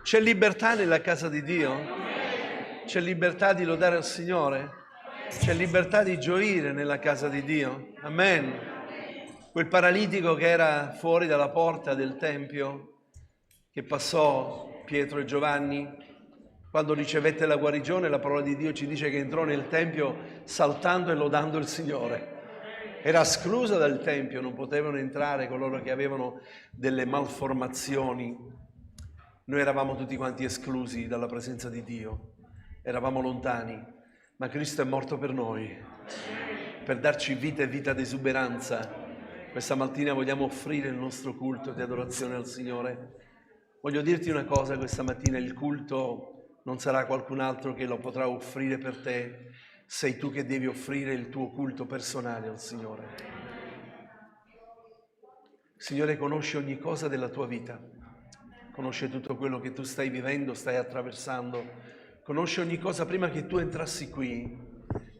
C'è libertà nella casa di Dio? C'è libertà di lodare il Signore? C'è libertà di gioire nella casa di Dio? Amen. Quel paralitico che era fuori dalla porta del Tempio, che passò Pietro e Giovanni, quando ricevette la guarigione, la parola di Dio ci dice che entrò nel Tempio saltando e lodando il Signore. Era esclusa dal Tempio, non potevano entrare coloro che avevano delle malformazioni. Noi eravamo tutti quanti esclusi dalla presenza di Dio, eravamo lontani, ma Cristo è morto per noi, per darci vita e vita d'esuberanza. Questa mattina vogliamo offrire il nostro culto di adorazione al Signore. Voglio dirti una cosa questa mattina, il culto non sarà qualcun altro che lo potrà offrire per te, sei tu che devi offrire il tuo culto personale al Signore. Il Signore conosce ogni cosa della tua vita, conosce tutto quello che tu stai vivendo, stai attraversando, conosce ogni cosa prima che tu entrassi qui.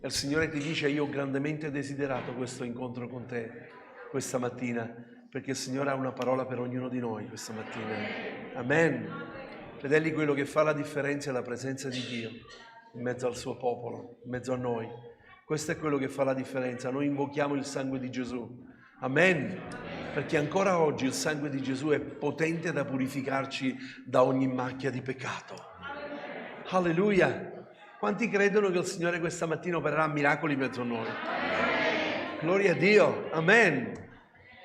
E il Signore ti dice: io ho grandemente desiderato questo incontro con te questa mattina, perché il Signore ha una parola per ognuno di noi questa mattina. Amen. Fratelli, quello che fa la differenza è la presenza di Dio in mezzo al suo popolo, in mezzo a noi. Questo è quello che fa la differenza. Noi invochiamo il sangue di Gesù. Amen. Perché ancora oggi il sangue di Gesù è potente da purificarci da ogni macchia di peccato. Alleluia. Quanti credono che il Signore questa mattina opererà miracoli in mezzo a noi? Gloria a Dio. Amen.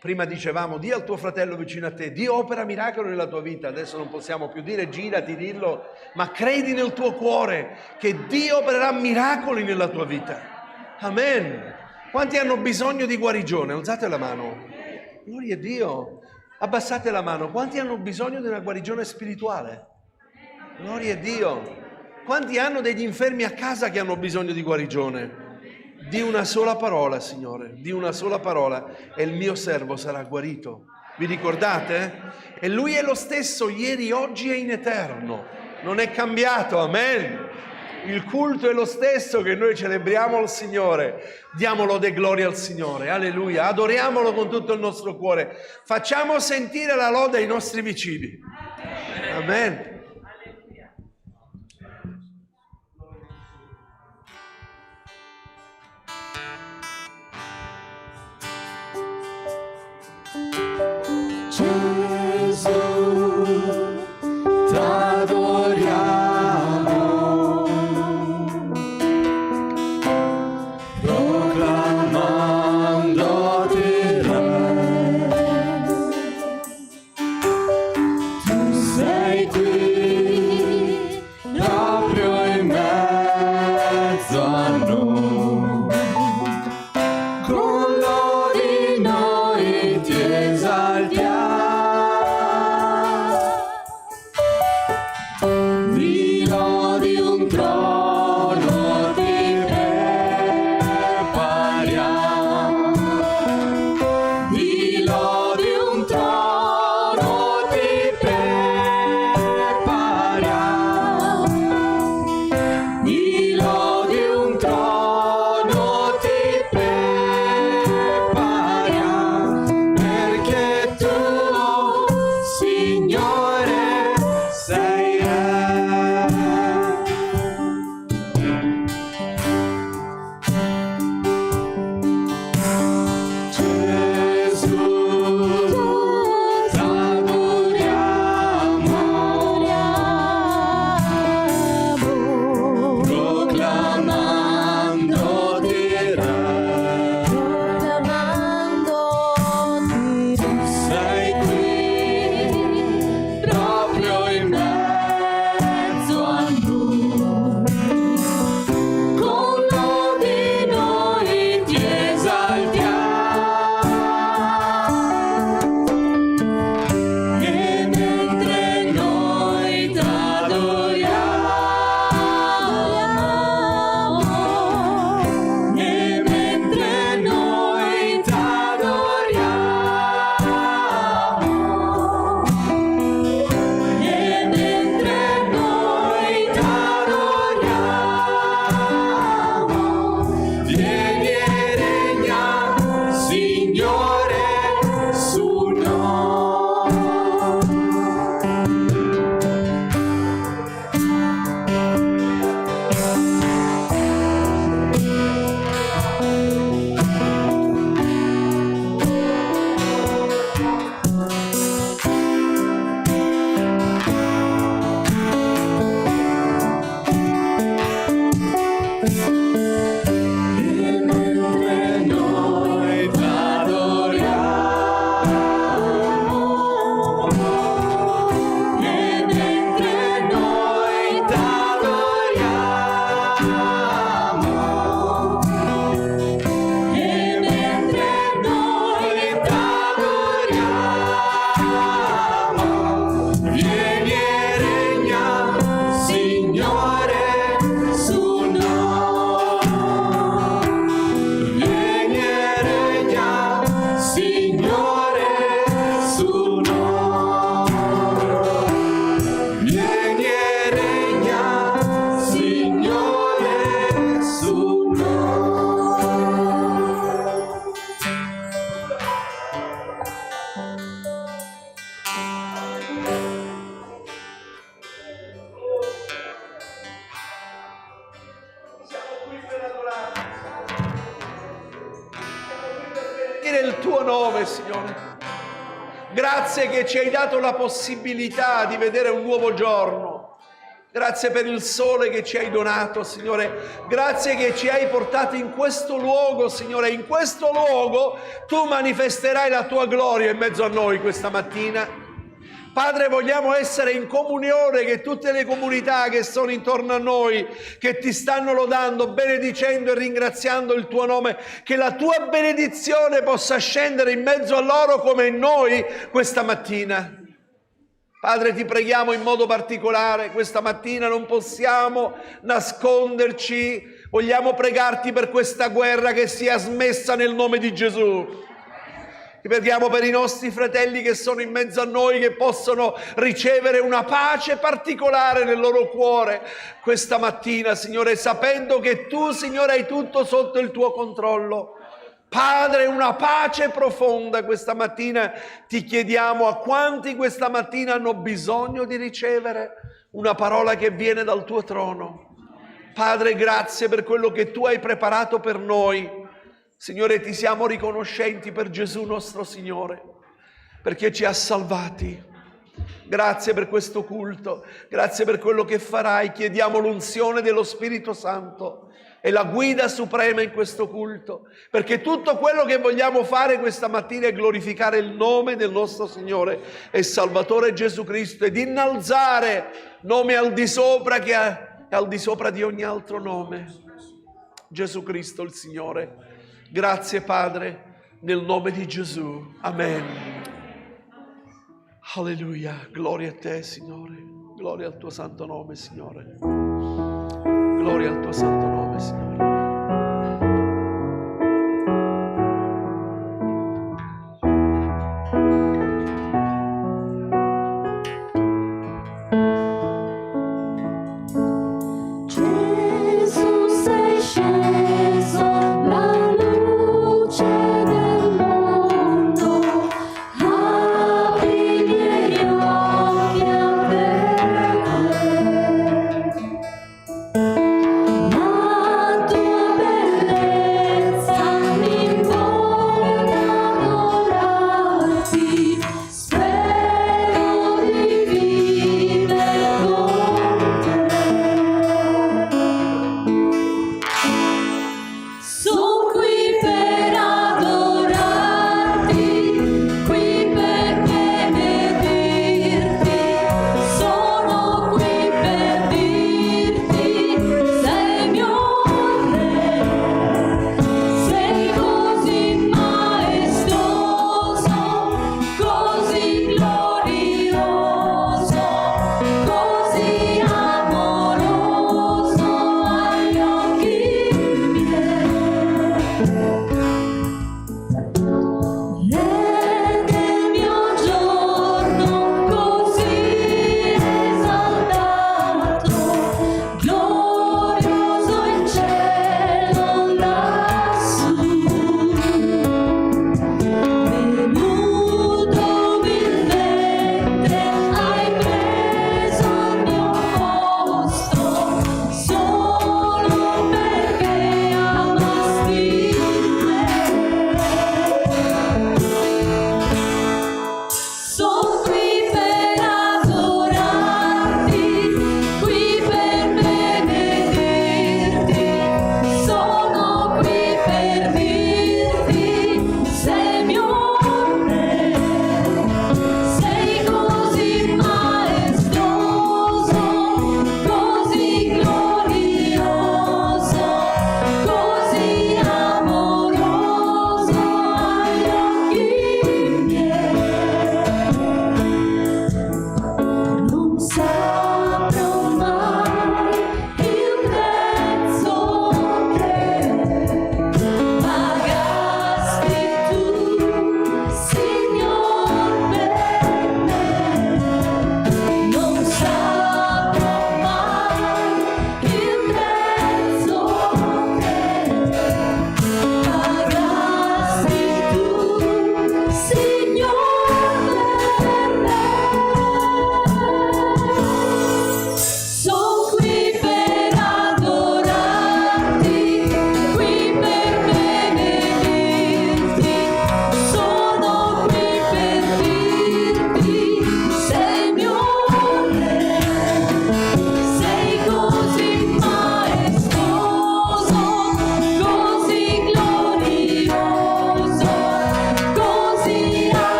Prima dicevamo: di al tuo fratello vicino a te, Dio opera miracoli nella tua vita. Adesso non possiamo più dire girati, dillo, ma credi nel tuo cuore che Dio opererà miracoli nella tua vita. Amen. Quanti hanno bisogno di guarigione? Alzate la mano. Gloria a Dio. Abbassate la mano. Quanti hanno bisogno di una guarigione spirituale? Gloria a Dio. Quanti hanno degli infermi a casa che hanno bisogno di guarigione? Di una sola parola, Signore, di una sola parola, e il mio servo sarà guarito. Vi ricordate? E Lui è lo stesso ieri, oggi e in eterno. Non è cambiato, amen. Il culto è lo stesso che noi celebriamo al Signore. Diamo lode e gloria al Signore, alleluia. Adoriamolo con tutto il nostro cuore. Facciamo sentire la lode ai nostri vicini. Amen. Sei qui. benedire il tuo nome, Signore. Grazie che ci hai dato la possibilità di vedere un nuovo giorno. Grazie per il sole che ci hai donato, Signore. Grazie che ci hai portato in questo luogo, Signore. In questo luogo tu manifesterai la tua gloria in mezzo a noi questa mattina. Padre, vogliamo essere in comunione che tutte le comunità che sono intorno a noi, che ti stanno lodando, benedicendo e ringraziando il tuo nome, che la tua benedizione possa scendere in mezzo a loro come in noi questa mattina. Padre, ti preghiamo in modo particolare, questa mattina non possiamo nasconderci, vogliamo pregarti per questa guerra che sia smessa nel nome di Gesù. Ti preghiamo per i nostri fratelli che sono in mezzo a noi, che possono ricevere una pace particolare nel loro cuore questa mattina, Signore, sapendo che tu, Signore, hai tutto sotto il tuo controllo. Padre, una pace profonda questa mattina ti chiediamo a quanti questa mattina hanno bisogno di ricevere una parola che viene dal tuo trono. Padre, grazie per quello che tu hai preparato per noi. Signore, ti siamo riconoscenti per Gesù nostro Signore, perché ci ha salvati. Grazie per questo culto, grazie per quello che farai. Chiediamo l'unzione dello Spirito Santo e la guida suprema in questo culto, perché tutto quello che vogliamo fare questa mattina è glorificare il nome del nostro Signore e Salvatore Gesù Cristo ed innalzare nome al di sopra che è al di sopra di ogni altro nome. Gesù Cristo il Signore. Grazie Padre, nel nome di Gesù. Amen. Alleluia. Gloria a te, Signore. Gloria al tuo santo nome, Signore. Gloria al tuo santo nome, Signore.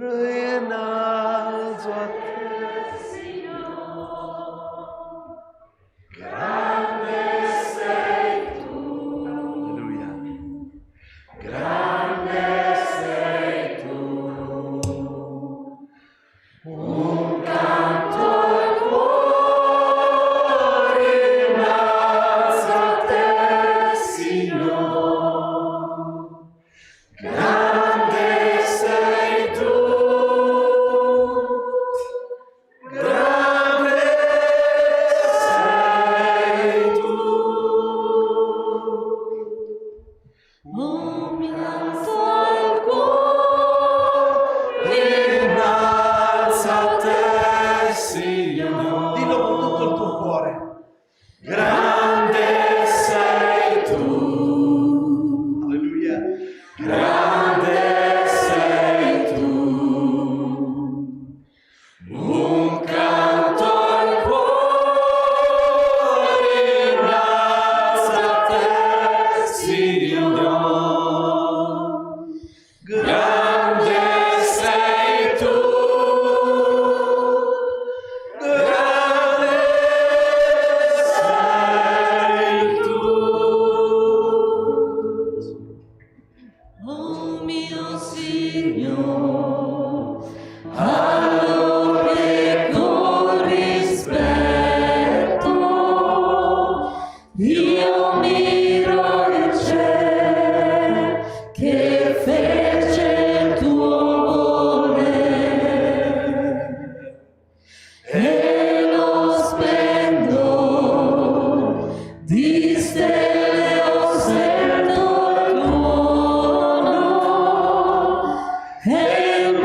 innalzo a te. Grande sei tu. Alleluia. Grande sei tu. Un canto al cuore innalza a te, Signore. Grande sei tu. Grande sei tu. Un canto al cuore innalza a te, Signore. Dillo con tutto il tuo cuore. Grande sei tu. Alleluia. Grande sei tu. Un canto al cuore innalza a te, Signore. Grande sei tu. Grande sei tu. Oh mio Signore, allora con rispetto io miro il cielo che fece il tuo volere e lo splendore di stelle osservo il tuo nome e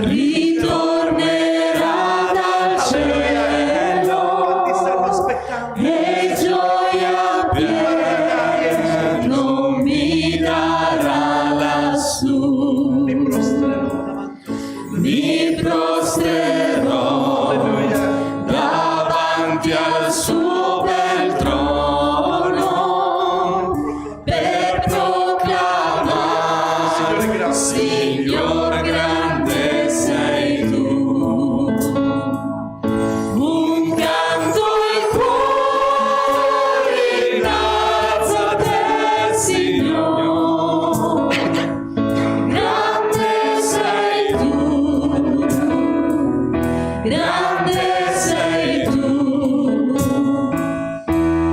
ritornerà dal cielo Quanti stanno aspettando? e gioia piena non mi darà lassù. Mi prostrerò davanti. Mi prosterò Alleluia. davanti al suo bel trono per proclamare, Signore, grazie. Signor grande sei tu. Un canto in cuore innalza a te, Signore. Grande sei tu, grande sei tu.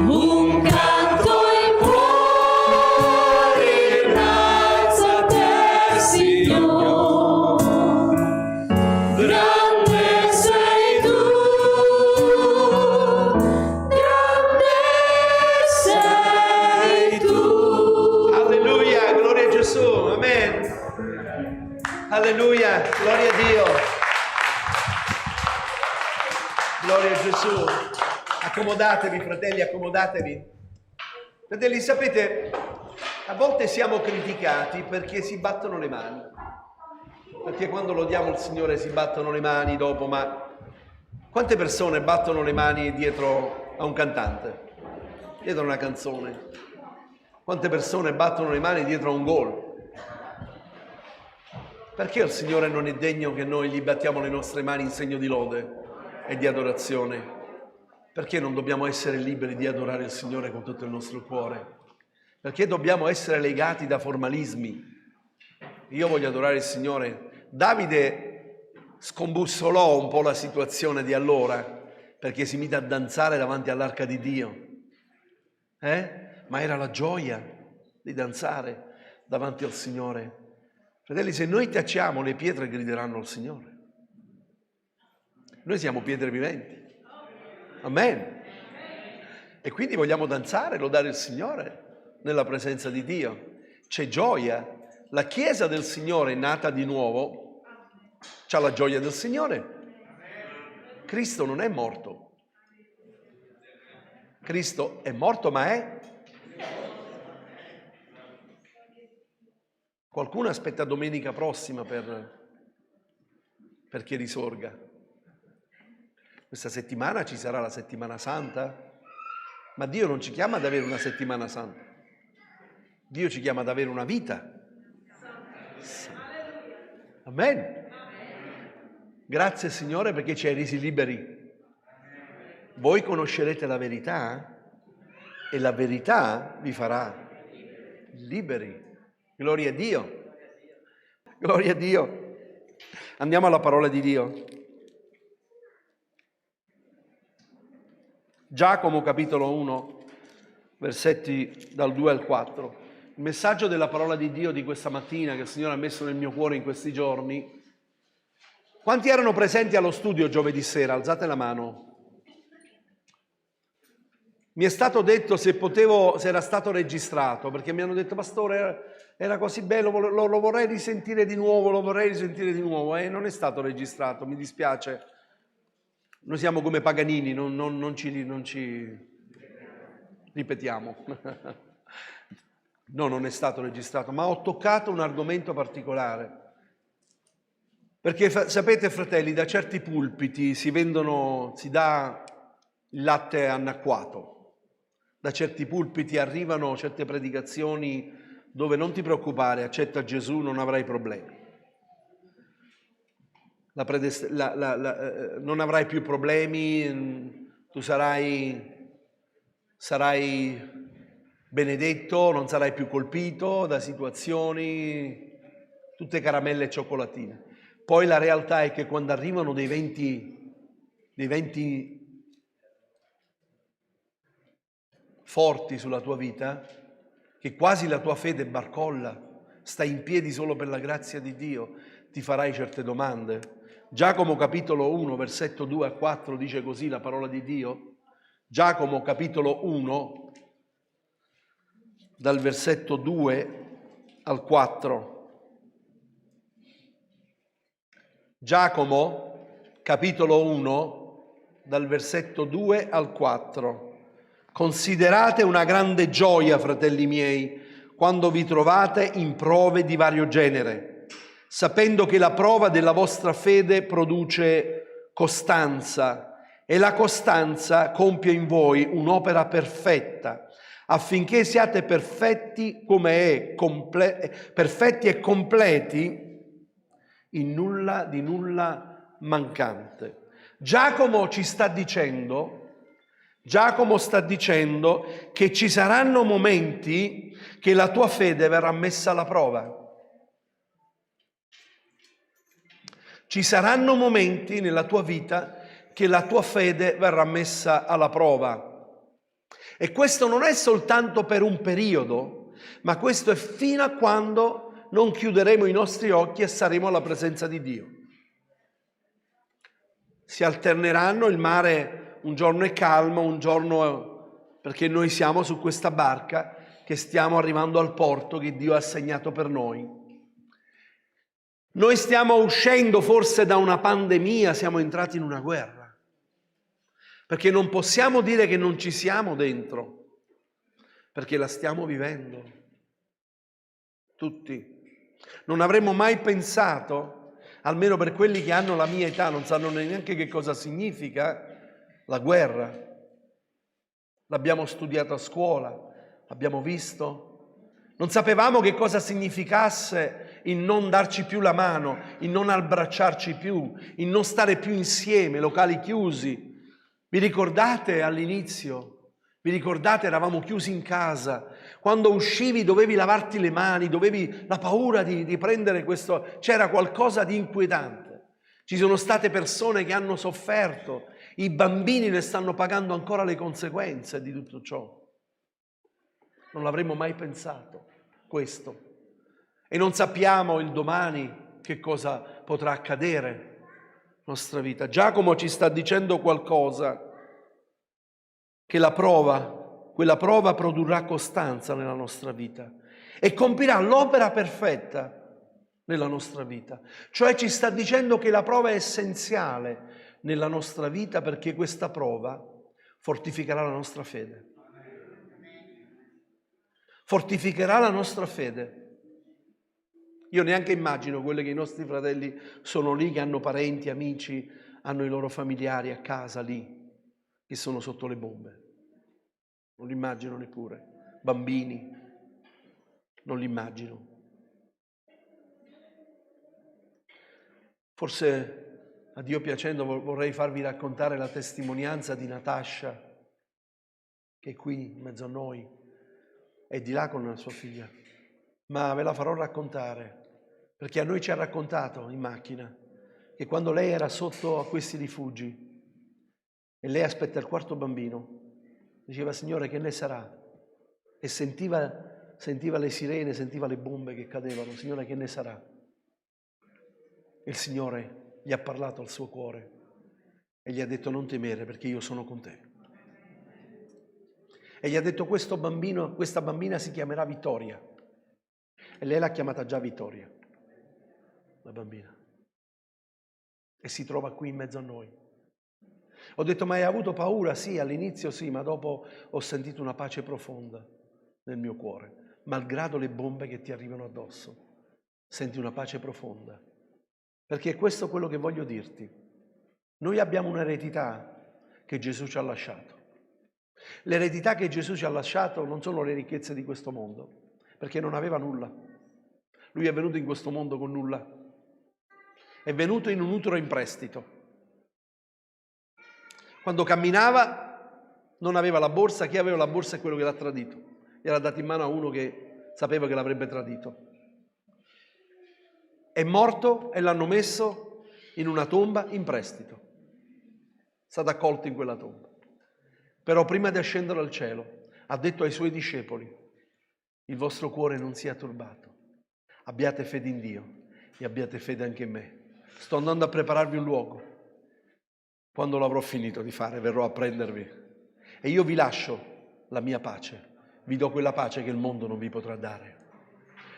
Un canto in cuore innalza a te, Signore. Grande sei tu, grande sei tu. Alleluia, gloria a Gesù, amen. Alleluia, gloria a Dio. Gloria a Gesù. Accomodatevi, fratelli, accomodatevi. Fratelli, sapete, a volte siamo criticati perché si battono le mani. Perché quando lodiamo il Signore si battono le mani dopo, ma quante persone battono le mani dietro a un cantante, dietro a una canzone? Quante persone battono le mani dietro a un gol? Perché il Signore non è degno che noi gli battiamo le nostre mani in segno di lode e di adorazione? Perché non dobbiamo essere liberi di adorare il Signore con tutto il nostro cuore? Perché dobbiamo essere legati da formalismi? Io voglio adorare il Signore. Davide scombussolò un po' la situazione di allora perché si mise a danzare davanti all'arca di Dio. Ma era la gioia di danzare davanti al Signore. Fratelli, se noi tacciamo, le pietre grideranno al Signore. Noi siamo pietre viventi. Amen. E quindi vogliamo danzare, lodare il Signore nella presenza di Dio. C'è gioia. La Chiesa del Signore è nata di nuovo, c'ha la gioia del Signore. Cristo non è morto. Cristo è morto, ma è... Qualcuno aspetta domenica prossima perché risorga. Questa settimana ci sarà la settimana santa, ma Dio non ci chiama ad avere una settimana santa. Dio ci chiama ad avere una vita. Amen. Grazie Signore perché ci hai resi liberi. Voi conoscerete la verità e la verità vi farà liberi. Gloria a Dio. Gloria a Dio. Andiamo alla parola di Dio. Giacomo capitolo 1, versetti dal 2 al 4. Il messaggio della parola di Dio di questa mattina che il Signore ha messo nel mio cuore in questi giorni. Quanti erano presenti allo studio giovedì sera? Alzate la mano. Mi è stato detto se era stato registrato, perché mi hanno detto, pastore, era così bello, lo vorrei risentire di nuovo, non è stato registrato, mi dispiace. Noi siamo come Paganini, non ci ripetiamo. No, non è stato registrato, ma ho toccato un argomento particolare. Perché sapete, fratelli, da certi pulpiti si dà il latte annacquato. Da certi pulpiti arrivano certe predicazioni dove non ti preoccupare, accetta Gesù, non avrai problemi. Non avrai più problemi, tu sarai benedetto, non sarai più colpito da situazioni, tutte caramelle e cioccolatine. Poi la realtà è che quando arrivano dei venti forti sulla tua vita, che quasi la tua fede barcolla, stai in piedi solo per la grazia di Dio, ti farai certe domande. Giacomo capitolo 1, versetto 2 a 4 dice così la parola di Dio. Giacomo capitolo 1, dal versetto 2 al 4. Giacomo, capitolo 1, dal versetto 2 al 4. Considerate una grande gioia, fratelli miei, quando vi trovate in prove di vario genere, sapendo che la prova della vostra fede produce costanza e la costanza compie in voi un'opera perfetta, affinché siate perfetti come è, perfetti e completi, in nulla di nulla mancante. Giacomo sta dicendo che ci saranno momenti che la tua fede verrà messa alla prova. Ci saranno momenti nella tua vita che la tua fede verrà messa alla prova. E questo non è soltanto per un periodo, ma questo è fino a quando non chiuderemo i nostri occhi e saremo alla presenza di Dio. Si alterneranno, il mare un giorno è calmo, un giorno perché noi siamo su questa barca che stiamo arrivando al porto che Dio ha assegnato per noi. Noi stiamo uscendo forse da una pandemia, siamo entrati in una guerra, perché non possiamo dire che non ci siamo dentro, perché la stiamo vivendo, tutti. Non avremmo mai pensato, almeno per quelli che hanno la mia età, non sanno neanche che cosa significa la guerra. L'abbiamo studiato a scuola, l'abbiamo visto. Non sapevamo che cosa significasse il non darci più la mano, il non abbracciarci più, il non stare più insieme, locali chiusi. Vi ricordate all'inizio? Vi ricordate, eravamo chiusi in casa, quando uscivi dovevi lavarti le mani, dovevi la paura di prendere questo, c'era qualcosa di inquietante. Ci sono state persone che hanno sofferto, i bambini ne stanno pagando ancora le conseguenze di tutto ciò. Non l'avremmo mai pensato, questo. E non sappiamo il domani che cosa potrà accadere nella nostra vita. Giacomo ci sta dicendo qualcosa, che quella prova produrrà costanza nella nostra vita e compirà l'opera perfetta nella nostra vita. Cioè ci sta dicendo che la prova è essenziale nella nostra vita perché questa prova fortificherà la nostra fede. Fortificherà la nostra fede. Io neanche immagino quelli che i nostri fratelli sono lì, che hanno parenti, amici, hanno i loro familiari a casa lì, che sono sotto le bombe. Non li immagino neppure. Bambini, non li immagino. Forse, a Dio piacendo, vorrei farvi raccontare la testimonianza di Natascia, che è qui in mezzo a noi, è di là con la sua figlia. Ma ve la farò raccontare, perché a noi ci ha raccontato in macchina che quando lei era sotto a questi rifugi e lei aspetta il quarto bambino, diceva: Signore, che ne sarà? E sentiva le sirene, sentiva le bombe che cadevano. Signore, che ne sarà? E il Signore gli ha parlato al suo cuore e gli ha detto: non temere, perché io sono con te. E gli ha detto: questa bambina si chiamerà Vittoria. E lei l'ha chiamata già Vittoria, la bambina. E si trova qui in mezzo a noi. Ho detto: ma hai avuto paura? Sì, all'inizio sì, ma dopo ho sentito una pace profonda nel mio cuore. Malgrado le bombe che ti arrivano addosso, senti una pace profonda. Perché è questo quello che voglio dirti. Noi abbiamo un'eredità che Gesù ci ha lasciato. L'eredità che Gesù ci ha lasciato non sono le ricchezze di questo mondo, perché non aveva nulla. Lui è venuto in questo mondo con nulla. È venuto in un utero in prestito. Quando camminava non aveva la borsa, chi aveva la borsa è quello che l'ha tradito. Gli era dato in mano a uno che sapeva che l'avrebbe tradito. È morto e l'hanno messo in una tomba in prestito. È stato accolto in quella tomba. Però prima di ascendere al cielo ha detto ai suoi discepoli: il vostro cuore non sia turbato, abbiate fede in Dio e abbiate fede anche in me. Sto andando a prepararvi un luogo. Quando l'avrò finito di fare, verrò a prendervi. E io vi lascio la mia pace. Vi do quella pace che il mondo non vi potrà dare.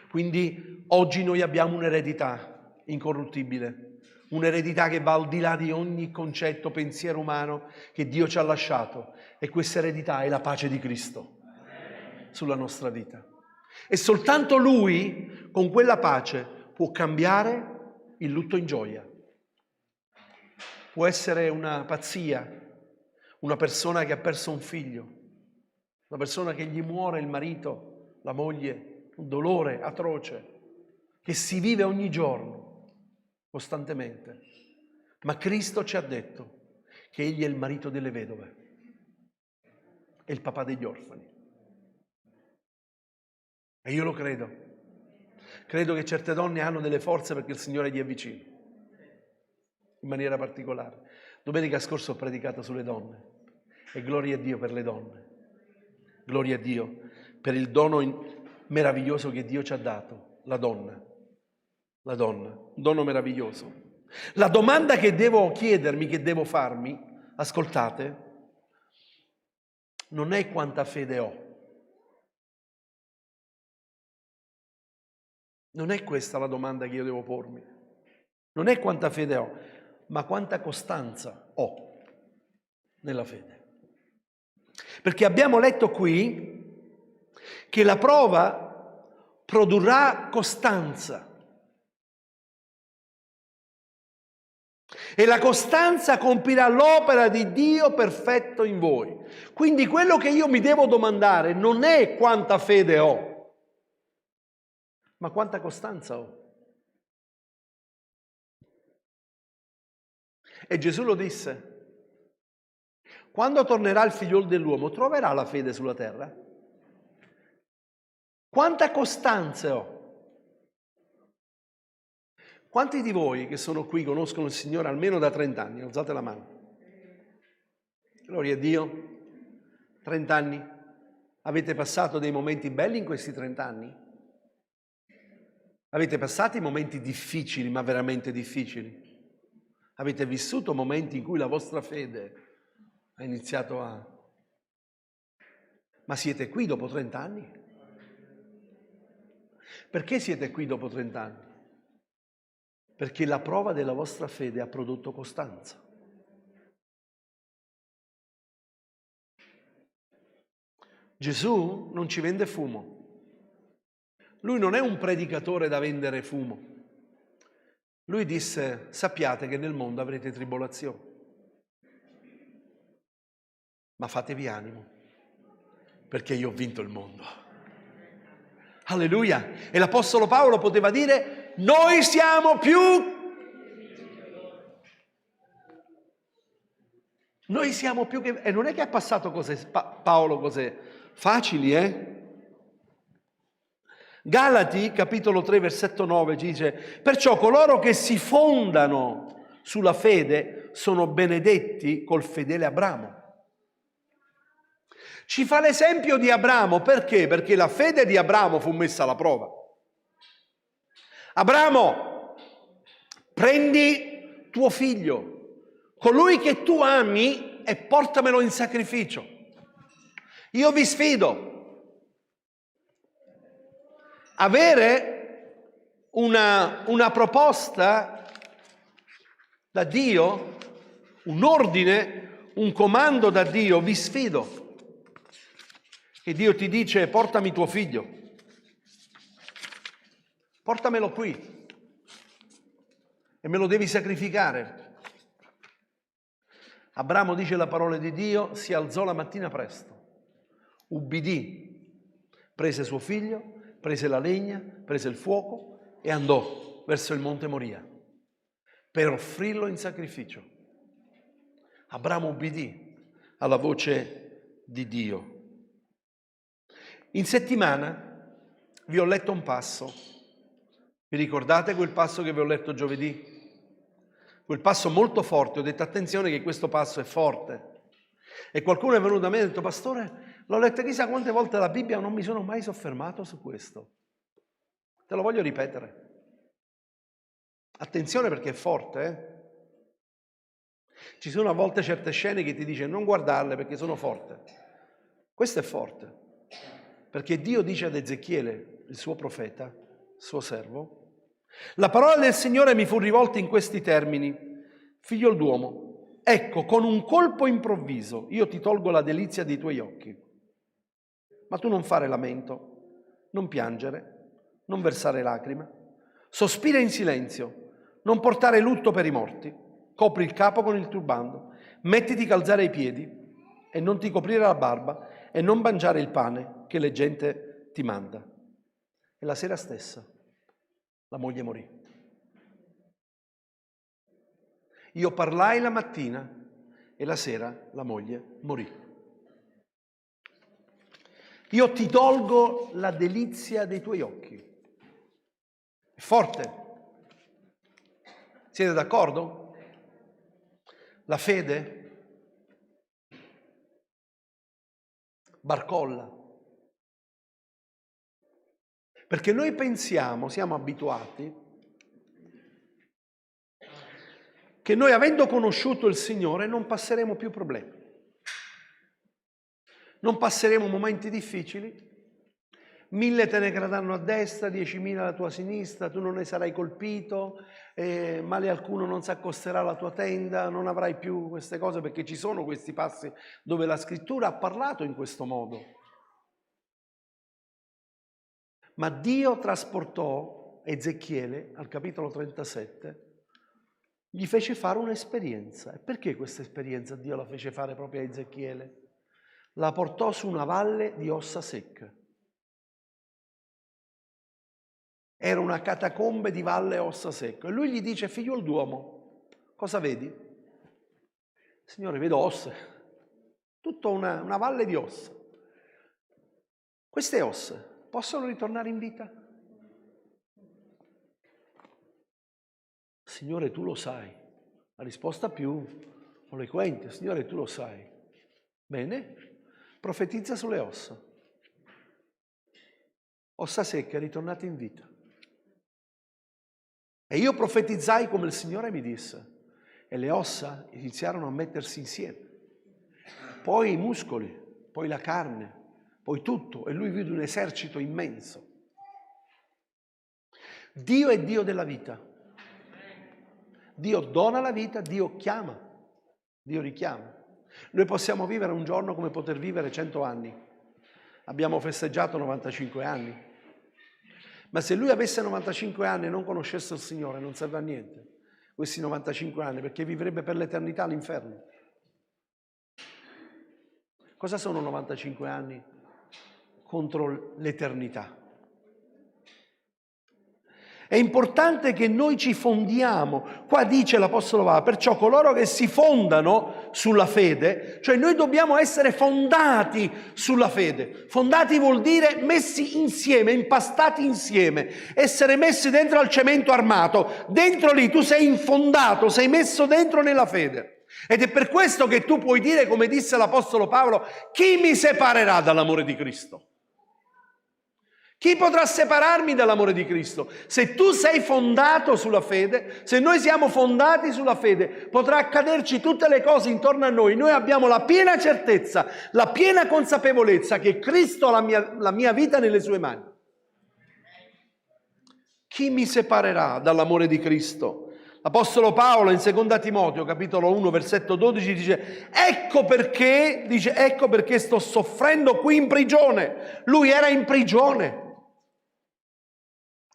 Quindi oggi noi abbiamo un'eredità incorruttibile, un'eredità che va al di là di ogni concetto, pensiero umano che Dio ci ha lasciato. E questa eredità è la pace di Cristo sulla nostra vita. E soltanto Lui, con quella pace, può cambiare il lutto in gioia. Può essere una pazzia, una persona che ha perso un figlio, una persona che gli muore il marito, la moglie, un dolore atroce, che si vive ogni giorno, costantemente. Ma Cristo ci ha detto che Egli è il marito delle vedove, è il papà degli orfani. E io lo credo. Credo che certe donne hanno delle forze perché il Signore gli è vicino, in maniera particolare. Domenica scorsa ho predicato sulle donne e gloria a Dio per le donne. Gloria a Dio per il dono meraviglioso che Dio ci ha dato, la donna. La donna, un dono meraviglioso. La domanda che devo chiedermi, che devo farmi, ascoltate, non è quanta fede ho. Non è questa la domanda che io devo pormi. Non è quanta fede ho, ma quanta costanza ho nella fede. Perché abbiamo letto qui che la prova produrrà costanza. E la costanza compirà l'opera di Dio perfetto in voi. Quindi quello che io mi devo domandare non è quanta fede ho, ma quanta costanza ho. E Gesù lo disse: quando tornerà il figliolo dell'uomo, troverà la fede sulla terra? Quanta costanza ho? Quanti di voi che sono qui conoscono il Signore almeno da 30 anni? Alzate la mano. Gloria a Dio. 30 anni. Avete passato dei momenti belli in questi 30 anni? Avete passato momenti difficili, ma veramente difficili? Avete vissuto momenti in cui la vostra fede ha iniziato a... Ma siete qui dopo 30 anni? Perché siete qui dopo 30 anni? Perché la prova della vostra fede ha prodotto costanza. Gesù non ci vende fumo. Lui non è un predicatore da vendere fumo. Lui disse: sappiate che nel mondo avrete tribolazione, ma fatevi animo, perché io ho vinto il mondo. Alleluia! E l'Apostolo Paolo poteva dire: noi siamo più che... E non è che ha passato cose, Paolo, cose facili, Galati, capitolo 3, versetto 9, dice: perciò coloro che si fondano sulla fede sono benedetti col fedele Abramo. Ci fa l'esempio di Abramo, perché? Perché la fede di Abramo fu messa alla prova. Abramo, prendi tuo figlio, colui che tu ami, e portamelo in sacrificio. Io vi sfido. Avere una proposta da Dio, un ordine, un comando da Dio, vi sfido. Che Dio ti dice: portami tuo figlio, portamelo qui e me lo devi sacrificare. Abramo, dice la parola di Dio, si alzò la mattina presto, ubbidì, prese suo figlio, prese la legna, prese il fuoco e andò verso il monte Moria per offrirlo in sacrificio. Abramo ubbidì alla voce di Dio. In settimana vi ho letto un passo. Vi ricordate quel passo che vi ho letto giovedì? Quel passo molto forte. Ho detto: attenzione che questo passo è forte. E qualcuno è venuto da me e ha detto: pastore, l'ho letto chissà quante volte la Bibbia, non mi sono mai soffermato su questo. Te lo voglio ripetere. Attenzione perché è forte, Ci sono a volte certe scene che ti dice: non guardarle perché sono forte. Questo è forte. Perché Dio dice ad Ezechiele, il suo profeta, il suo servo, La parola del Signore mi fu rivolta in questi termini: figlio d'uomo, ecco, con un colpo improvviso io ti tolgo la delizia dei tuoi occhi. Ma tu non fare lamento, non piangere, non versare lacrime, sospira in silenzio, non portare lutto per i morti, copri il capo con il turbando, mettiti calzare i piedi e non ti coprire la barba e non mangiare il pane che la gente ti manda. E la sera stessa la moglie morì. Io parlai la mattina e la sera la moglie morì. Io ti tolgo la delizia dei tuoi occhi. È forte. Siete d'accordo? La fede barcolla. Perché noi pensiamo, siamo abituati, che noi avendo conosciuto il Signore non passeremo più problemi. Non passeremo momenti difficili, 1000 te ne cadranno a destra, 10.000 alla tua sinistra, tu non ne sarai colpito, male alcuno non si accosterà alla tua tenda, non avrai più queste cose, perché ci sono questi passi dove la Scrittura ha parlato in questo modo. Ma Dio trasportò Ezechiele al capitolo 37, gli fece fare un'esperienza. E perché questa esperienza Dio la fece fare proprio a Ezechiele? La portò su una valle di ossa secche. Era una catacombe di valle e ossa secche. E lui gli dice: figliuol d'uomo, cosa vedi? Signore, vedo ossa. Tutta una valle di ossa. Queste ossa possono ritornare in vita? Signore, tu lo sai. La risposta più eloquente: Signore, tu lo sai. Bene. Profetizza sulle ossa. Ossa secche ritornate in vita. E io profetizzai come il Signore mi disse. E le ossa iniziarono a mettersi insieme. Poi i muscoli, poi la carne, poi tutto. E lui vide un esercito immenso. Dio è Dio della vita. Dio dona la vita, Dio chiama, Dio richiama. Noi possiamo vivere un giorno come poter vivere 100 anni. Abbiamo festeggiato 95 anni. Ma se lui avesse 95 anni e non conoscesse il Signore, non serve a niente questi 95 anni, perché vivrebbe per l'eternità all'inferno. Cosa sono 95 anni contro l'eternità? È importante che noi ci fondiamo. Qua dice l'Apostolo Paolo, perciò coloro che si fondano sulla fede, cioè noi dobbiamo essere fondati sulla fede. Fondati vuol dire messi insieme, impastati insieme, essere messi dentro al cemento armato. Dentro lì tu sei infondato, sei messo dentro nella fede. Ed è per questo che tu puoi dire, come disse l'Apostolo Paolo: chi mi separerà dall'amore di Cristo? Chi potrà separarmi dall'amore di Cristo? Se tu sei fondato sulla fede, se noi siamo fondati sulla fede, potrà accaderci tutte le cose intorno a noi. Noi abbiamo la piena certezza, la piena consapevolezza che Cristo ha la mia vita nelle sue mani. Chi mi separerà dall'amore di Cristo? L'Apostolo Paolo in 2 Timoteo, capitolo 1, versetto 12, dice: ecco perché sto soffrendo qui in prigione. Lui era in prigione.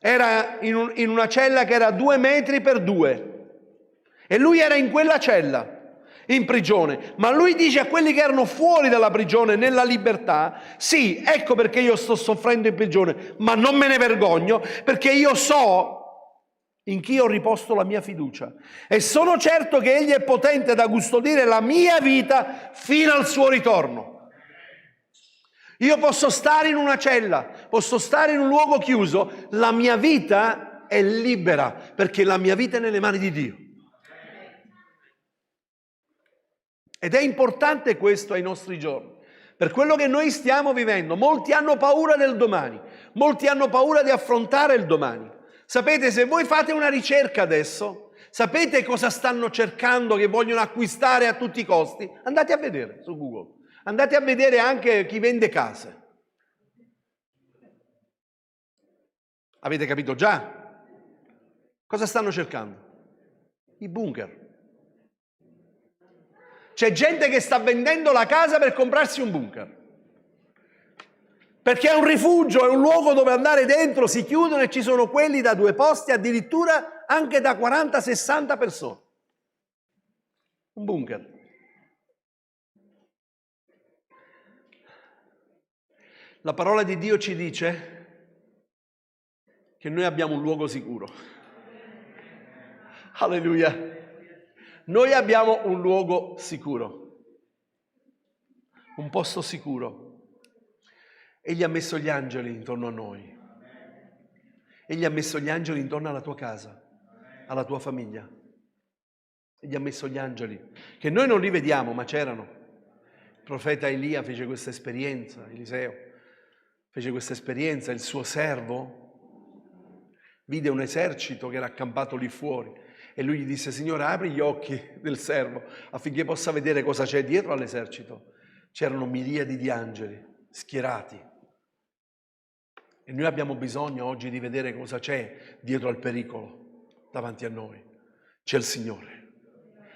Era in una cella che era 2 metri per 2 e lui era in quella cella, in prigione. Ma lui dice a quelli che erano fuori dalla prigione, nella libertà: sì, ecco perché io sto soffrendo in prigione, ma non me ne vergogno, perché io so in chi ho riposto la mia fiducia e sono certo che Egli è potente da custodire la mia vita fino al suo ritorno. Io posso stare in una cella, posso stare in un luogo chiuso, la mia vita è libera, perché la mia vita è nelle mani di Dio. Ed è importante questo ai nostri giorni, per quello che noi stiamo vivendo. Molti hanno paura del domani, molti hanno paura di affrontare il domani. Sapete, se voi fate una ricerca adesso, sapete cosa stanno cercando, che vogliono acquistare a tutti i costi? Andate a vedere su Google. Andate a vedere anche chi vende case. Avete capito già? Cosa stanno cercando? I bunker. C'è gente che sta vendendo la casa per comprarsi un bunker. Perché è un rifugio, è un luogo dove andare dentro, si chiudono e ci sono quelli da 2 posti, addirittura anche da 40-60 persone. Un bunker. La parola di Dio ci dice che noi abbiamo un luogo sicuro. Alleluia. Noi abbiamo un luogo sicuro, un posto sicuro. Egli ha messo gli angeli intorno a noi. Egli ha messo gli angeli intorno alla tua casa, alla tua famiglia. Egli ha messo gli angeli, che noi non li vediamo, ma c'erano. Il profeta Elia fece questa esperienza, Eliseo fece questa esperienza, il suo servo vide un esercito che era accampato lì fuori e lui gli disse: Signore, apri gli occhi del servo affinché possa vedere cosa c'è dietro all'esercito. C'erano miriadi di angeli schierati. E noi abbiamo bisogno oggi di vedere cosa c'è dietro al pericolo davanti a noi. C'è il Signore.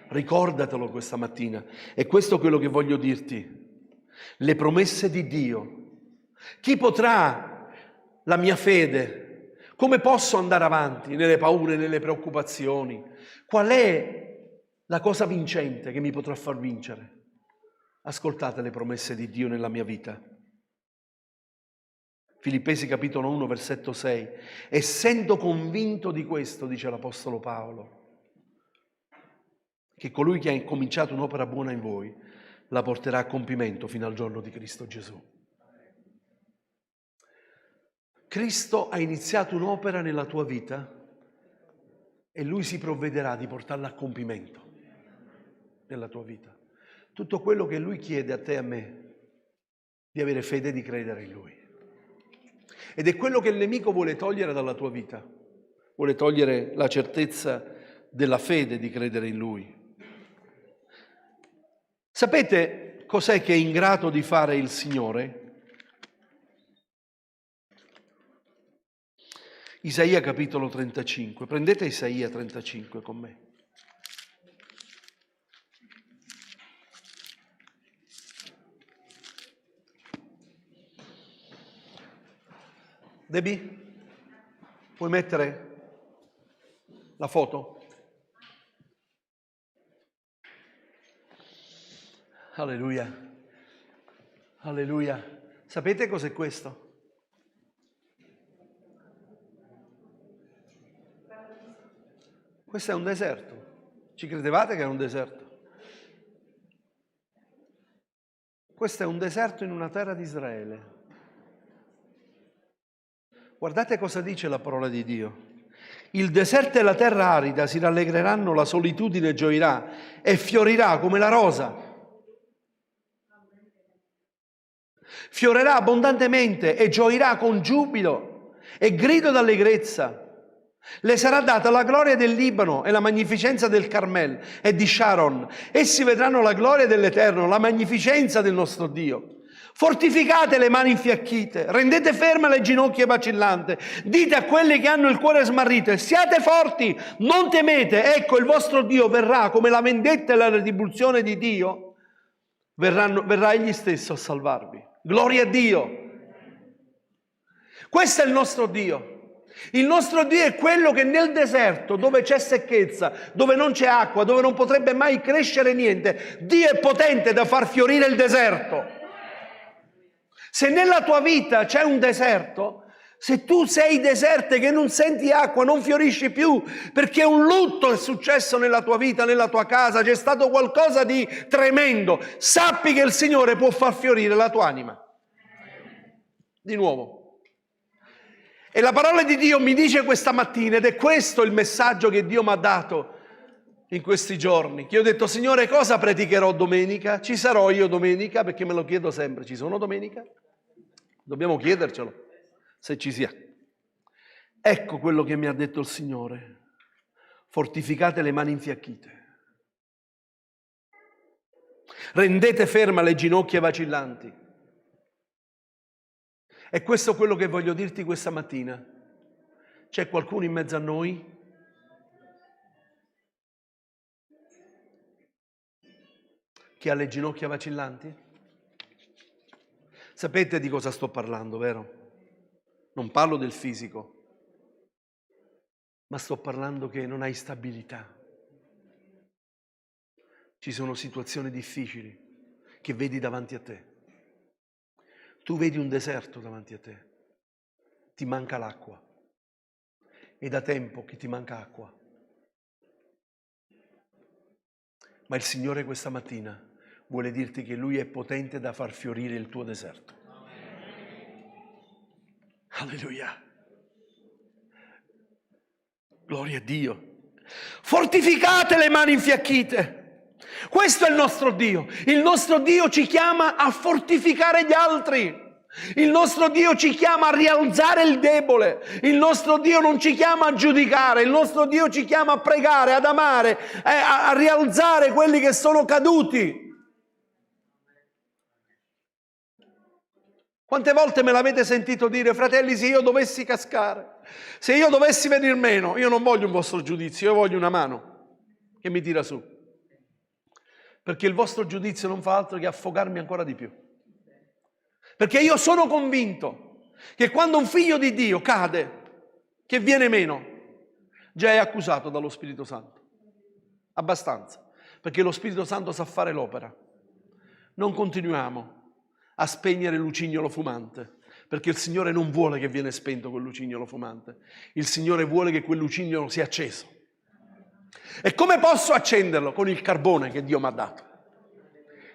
Ricordatelo questa mattina. E questo è quello che voglio dirti. Le promesse di Dio. Chi potrà la mia fede? Come posso andare avanti nelle paure, nelle preoccupazioni? Qual è la cosa vincente che mi potrà far vincere? Ascoltate le promesse di Dio nella mia vita. Filippesi capitolo 1 versetto 6. Essendo convinto di questo, dice l'Apostolo Paolo, che colui che ha incominciato un'opera buona in voi la porterà a compimento fino al giorno di Cristo Gesù. Cristo ha iniziato un'opera nella tua vita e Lui si provvederà di portarla a compimento nella tua vita. Tutto quello che Lui chiede a te e a me, di avere fede e di credere in Lui. Ed è quello che il nemico vuole togliere dalla tua vita. Vuole togliere la certezza della fede di credere in Lui. Sapete cos'è che è in grado di fare il Signore? Isaia capitolo 35. Prendete Isaia 35 con me. Debbie, puoi mettere la foto? Alleluia. Alleluia. Sapete cos'è questo? Questo è un deserto. Ci credevate che era un deserto? Questo è un deserto in una terra di Israele. Guardate cosa dice la parola di Dio. Il deserto e la terra arida si rallegreranno, la solitudine gioirà e fiorirà come la rosa. Fiorerà abbondantemente e gioirà con giubilo e grido d'allegrezza. Le sarà data la gloria del Libano e la magnificenza del Carmel e di Sharon. Essi vedranno la gloria dell'Eterno, la magnificenza del nostro Dio. Fortificate le mani infiacchite, rendete ferme le ginocchia vacillante, dite a quelli che hanno il cuore smarrito: siate forti, non temete, ecco il vostro Dio verrà, come la vendetta e la retribuzione di Dio, verrà Egli stesso a salvarvi. Gloria a Dio! Questo è il nostro Dio. Il nostro Dio è quello che nel deserto, dove c'è secchezza, dove non c'è acqua, dove non potrebbe mai crescere niente, Dio è potente da far fiorire il deserto. Se nella tua vita c'è un deserto, se tu sei deserte che non senti acqua, non fiorisci più, perché un lutto è successo nella tua vita, nella tua casa, c'è stato qualcosa di tremendo, sappi che il Signore può far fiorire la tua anima. Di nuovo. E la parola di Dio mi dice questa mattina, ed è questo il messaggio che Dio mi ha dato in questi giorni, che io ho detto: Signore, cosa predicherò domenica? Ci sarò io domenica? Perché me lo chiedo sempre, ci sono domenica? Dobbiamo chiedercelo, se ci sia. Ecco quello che mi ha detto il Signore: fortificate le mani infiacchite, rendete ferma le ginocchia vacillanti. E questo è quello che voglio dirti questa mattina. C'è qualcuno in mezzo a noi Chi ha le ginocchia vacillanti? Sapete di cosa sto parlando, vero? Non parlo del fisico, ma sto parlando che non hai stabilità. Ci sono situazioni difficili che vedi davanti a te. Tu vedi un deserto davanti a te, ti manca l'acqua. È da tempo che ti manca acqua. Ma il Signore questa mattina vuole dirti che Lui è potente da far fiorire il tuo deserto. Alleluia. Gloria a Dio. Fortificate le mani infiacchite. Questo è il nostro Dio. Il nostro Dio ci chiama a fortificare gli altri. Il nostro Dio ci chiama a rialzare il debole. Il nostro Dio non ci chiama a giudicare. Il nostro Dio ci chiama a pregare, ad amare, a rialzare quelli che sono caduti. Quante volte me l'avete sentito dire: fratelli, se io dovessi cascare, se io dovessi venir meno, io non voglio un vostro giudizio, io voglio una mano che mi tira su. Perché il vostro giudizio non fa altro che affogarmi ancora di più. Perché io sono convinto che quando un figlio di Dio cade, che viene meno, già è accusato dallo Spirito Santo. Abbastanza. Perché lo Spirito Santo sa fare l'opera. Non continuiamo a spegnere il lucignolo fumante, perché il Signore non vuole che viene spento quel lucignolo fumante. Il Signore vuole che quel lucignolo sia acceso. E come posso accenderlo? Con il carbone che Dio mi ha dato.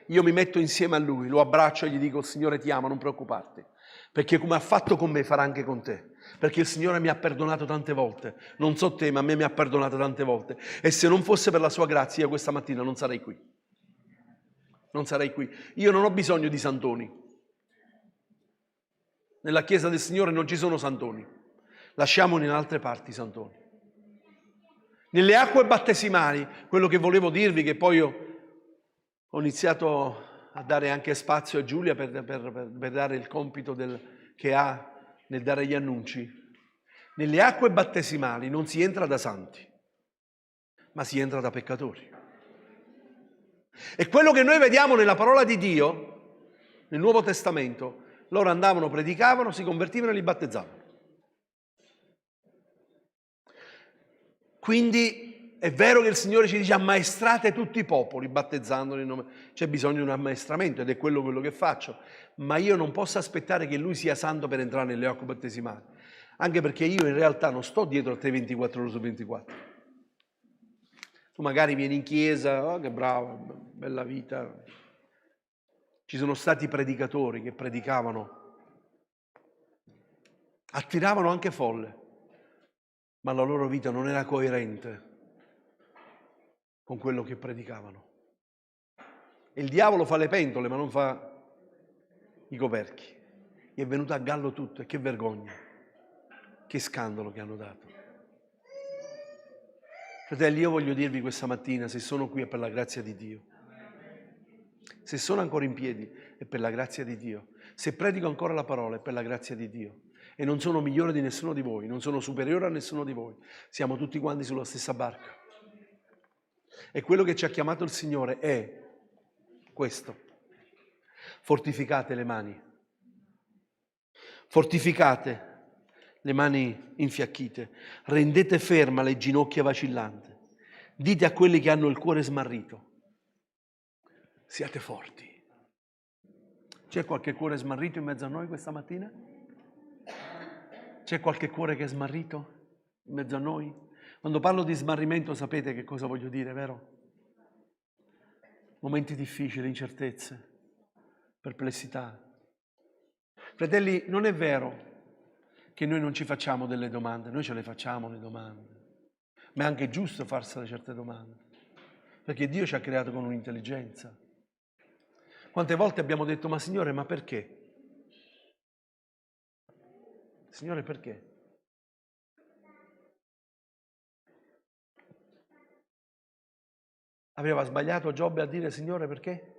Io mi metto insieme a Lui, lo abbraccio e gli dico: Signore, ti amo, non preoccuparti, perché come ha fatto con me farà anche con te. Perché il Signore mi ha perdonato tante volte. Non so te, ma a me mi ha perdonato tante volte. E se non fosse per la sua grazia, io questa mattina non sarei qui. Non sarei qui. Io non ho bisogno di santoni. Nella Chiesa del Signore non ci sono santoni. Lasciamoli in altre parti i santoni. Nelle acque battesimali, quello che volevo dirvi, che poi ho iniziato a dare anche spazio a Giulia per dare il compito che ha nel dare gli annunci. Nelle acque battesimali non si entra da santi, ma si entra da peccatori. E quello che noi vediamo nella parola di Dio, nel Nuovo Testamento, loro andavano, predicavano, si convertivano e li battezzavano. Quindi è vero che il Signore ci dice: ammaestrate tutti i popoli battezzandoli in nome. C'è bisogno di un ammaestramento ed è quello che faccio. Ma io non posso aspettare che Lui sia santo per entrare nelle acque battesimali. Anche perché io in realtà non sto dietro a te 24 ore su 24. Tu magari vieni in chiesa, oh, che bravo, bella vita. Ci sono stati predicatori che predicavano, attiravano anche folle, ma la loro vita non era coerente con quello che predicavano. E il diavolo fa le pentole, ma non fa i coperchi. Gli è venuto a gallo tutto, e che vergogna, che scandalo che hanno dato. Fratelli, io voglio dirvi questa mattina, se sono qui è per la grazia di Dio. Se sono ancora in piedi è per la grazia di Dio. Se predico ancora la parola è per la grazia di Dio. E non sono migliore di nessuno di voi, non sono superiore a nessuno di voi. Siamo tutti quanti sulla stessa barca. E quello che ci ha chiamato il Signore è questo. Fortificate le mani. Fortificate le mani infiacchite, rendete ferma le ginocchia vacillanti, dite a quelli che hanno il cuore smarrito: siate forti. C'è qualche cuore smarrito in mezzo a noi questa mattina? C'è qualche cuore che è smarrito in mezzo a noi? Quando parlo di smarrimento sapete che cosa voglio dire, vero? Momenti difficili, incertezze, perplessità. Fratelli, non è vero che noi non ci facciamo delle domande, noi ce le facciamo le domande, ma è anche giusto farsene certe domande, perché Dio ci ha creato con un'intelligenza. Quante volte abbiamo detto: ma Signore, ma perché? Signore, perché? Aveva sbagliato Giobbe a dire: Signore, perché?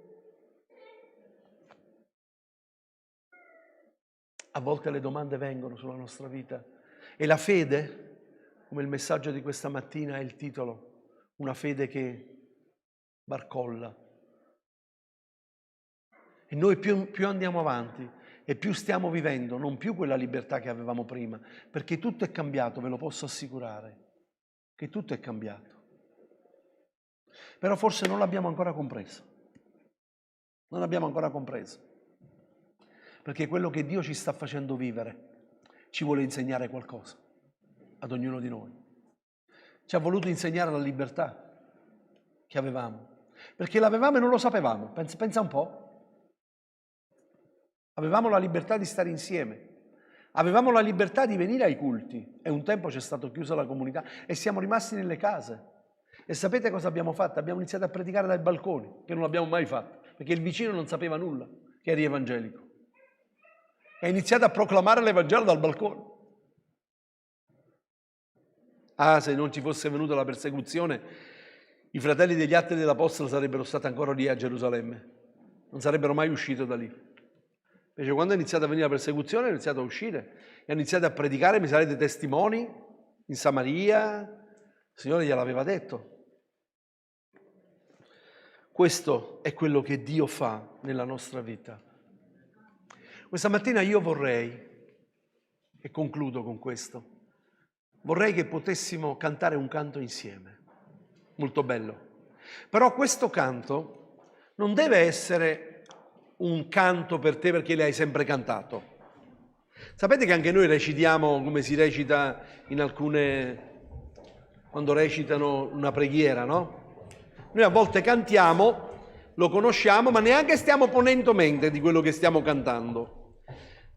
A volte le domande vengono sulla nostra vita e la fede, come il messaggio di questa mattina è il titolo, una fede che barcolla, E noi più andiamo avanti e più stiamo vivendo, non più quella libertà che avevamo prima, perché tutto è cambiato, ve lo posso assicurare, che tutto è cambiato. Però forse non l'abbiamo ancora compreso. Non l'abbiamo ancora compreso. Perché quello che Dio ci sta facendo vivere ci vuole insegnare qualcosa ad ognuno di noi. Ci ha voluto insegnare la libertà che avevamo. Perché l'avevamo e non lo sapevamo. Pensa un po'. Avevamo la libertà di stare insieme. Avevamo la libertà di venire ai culti. E un tempo c'è stata chiusa la comunità e siamo rimasti nelle case. E sapete cosa abbiamo fatto? Abbiamo iniziato a predicare dai balconi, che non abbiamo mai fatto. Perché il vicino non sapeva nulla che eri evangelico. E ha iniziato a proclamare l'Evangelo dal balcone. Ah, se non ci fosse venuta la persecuzione, i fratelli degli Atti dell'Apostolo sarebbero stati ancora lì a Gerusalemme. Non sarebbero mai usciti da lì. Invece quando è iniziata a venire la persecuzione, hanno iniziato a uscire. E hanno iniziato a predicare, mi sarete testimoni, in Samaria. Il Signore gliel'aveva detto. Questo è quello che Dio fa nella nostra vita. Questa mattina io vorrei, e concludo con questo, vorrei che potessimo cantare un canto insieme, molto bello. Però questo canto non deve essere un canto per te perché l'hai sempre cantato. Sapete che anche noi recitiamo come si recita in alcune, quando recitano una preghiera, no? Noi a volte cantiamo, lo conosciamo, ma neanche stiamo ponendo mente di quello che stiamo cantando.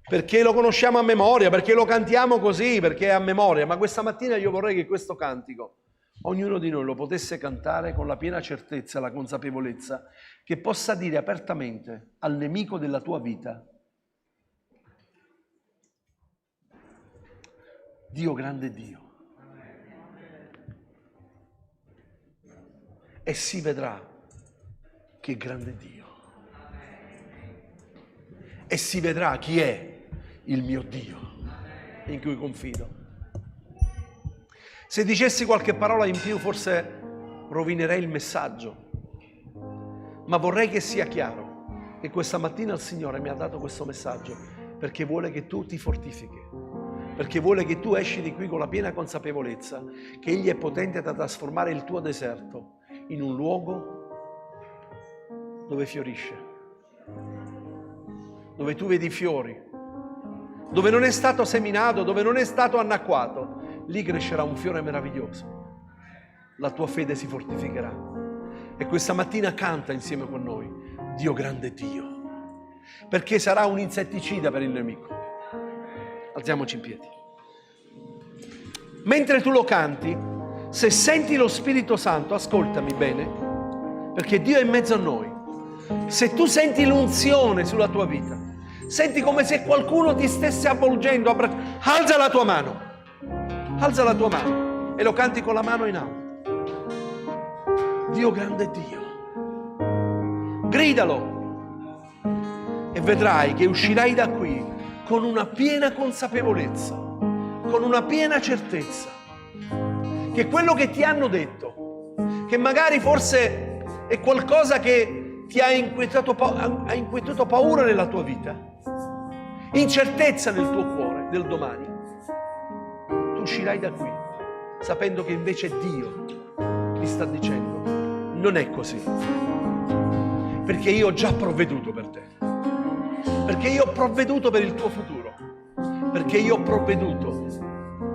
Perché lo conosciamo a memoria, perché lo cantiamo così, perché è a memoria. Ma questa mattina io vorrei che questo cantico, ognuno di noi lo potesse cantare con la piena certezza, la consapevolezza, che possa dire apertamente al nemico della tua vita: Dio grande Dio. E si vedrà che grande Dio. E si vedrà chi è il mio Dio in cui confido. Se dicessi qualche parola in più forse rovinerei il messaggio, ma vorrei che sia chiaro che questa mattina il Signore mi ha dato questo messaggio perché vuole che tu ti fortifichi, perché vuole che tu esci di qui con la piena consapevolezza che Egli è potente da trasformare il tuo deserto in un luogo dove fiorisce, dove tu vedi fiori, dove non è stato seminato, dove non è stato annacquato, lì crescerà un fiore meraviglioso. La tua fede si fortificherà. E questa mattina canta insieme con noi: Dio grande Dio, perché sarà un insetticida per il nemico. Alziamoci in piedi. Mentre tu lo canti, se senti lo Spirito Santo, ascoltami bene, perché Dio è in mezzo a noi. Se tu senti l'unzione sulla tua vita, senti come se qualcuno ti stesse avvolgendo, alza la tua mano e lo canti con la mano in alto. Dio grande Dio, gridalo e vedrai che uscirai da qui con una piena consapevolezza, con una piena certezza che quello che ti hanno detto, che magari forse è qualcosa che ti ha inquietato paura nella tua vita, incertezza nel tuo cuore del domani, tu uscirai da qui sapendo che invece Dio ti sta dicendo: non è così, perché io ho già provveduto per te, perché io ho provveduto per il tuo futuro, perché io ho provveduto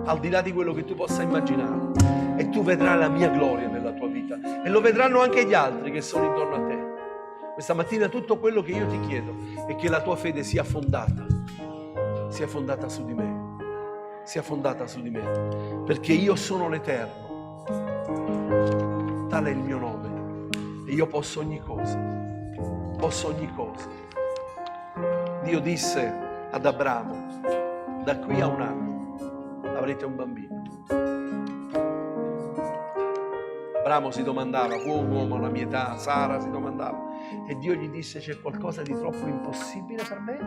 al di là di quello che tu possa immaginare, e tu vedrai la mia gloria nella tua vita e lo vedranno anche gli altri che sono intorno a te. Questa mattina tutto quello che io ti chiedo è che la tua fede sia fondata su di me, sia fondata su di me, perché io sono l'Eterno, tale è il mio nome e io posso ogni cosa, Dio disse ad Abramo: da qui a un anno avrete un bambino. Abramo si domandava: può un uomo alla mia età? Sara si domandava, e Dio gli disse: c'è qualcosa di troppo impossibile per me?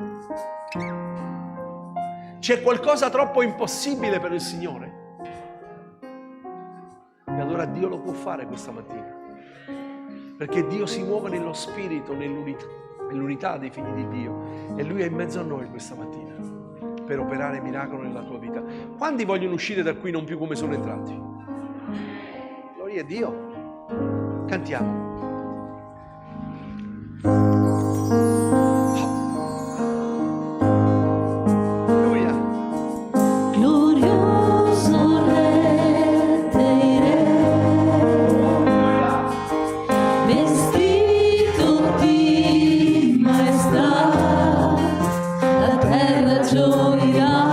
C'è qualcosa troppo impossibile per il Signore? E allora Dio lo può fare questa mattina, perché Dio si muove nello spirito, nell'unità, è l'unità dei figli di Dio e Lui è in mezzo a noi questa mattina per operare miracolo nella tua vita. Quanti vogliono uscire da qui non più come sono entrati? Gloria a Dio. Cantiamo. Glorioso Re dei Re, vestito di maestà, la terra gioirà,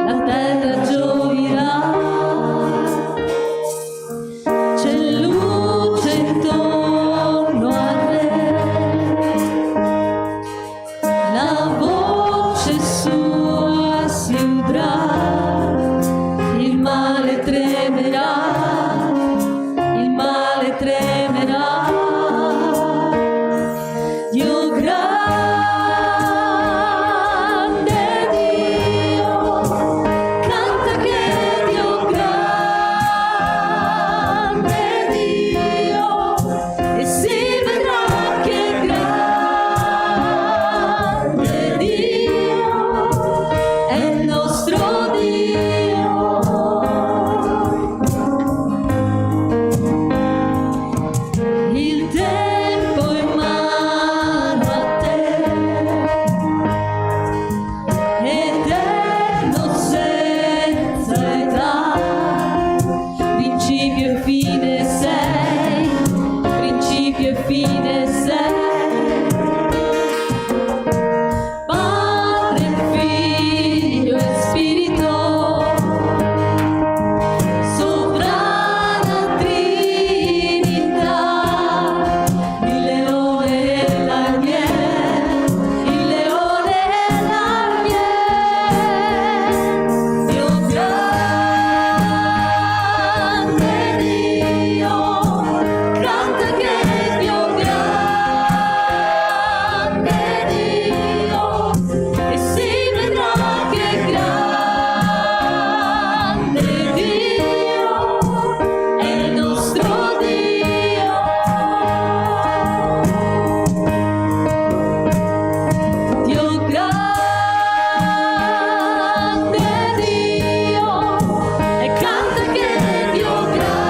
la terra gioirà. C'è luce intorno al Re, la voce sua si udrà, il male tremerà, il male tremerà. Dio grande Dio, canta che Dio grande Dio, e si vedrà che grande Dio è il nostro Dio. Il tempo è in mano a te, eterno senza età, principio e fine sei, principio e fine sei. Padre, Figlio e Spirito, sovrana Trinità, il leone e l'agnello, il leone e l'agnello. Dio grande Dio, canta che Dio grande Dio, e si vedrà che grande Dio è il nostro Dio. Dio grande Dio, e canta che Dio grande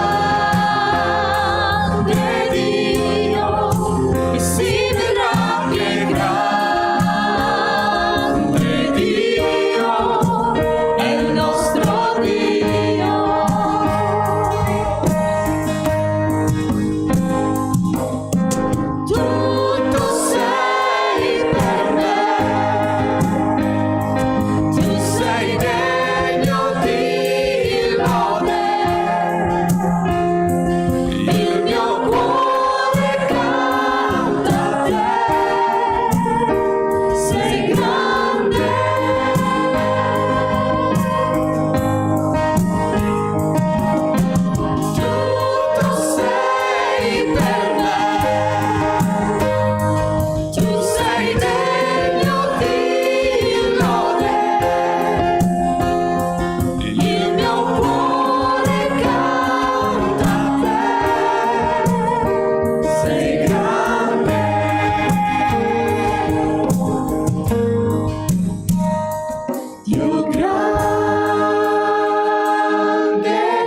Dio, e si vedrà che grande Dio è il nostro Dio. Tutto sei per me, tu sei degno di lode, il mio cuore canta a te, sei grande. Tutto sei per me, tu sei degno di lode, il mio cuore canta a te, sei grande. Dio grande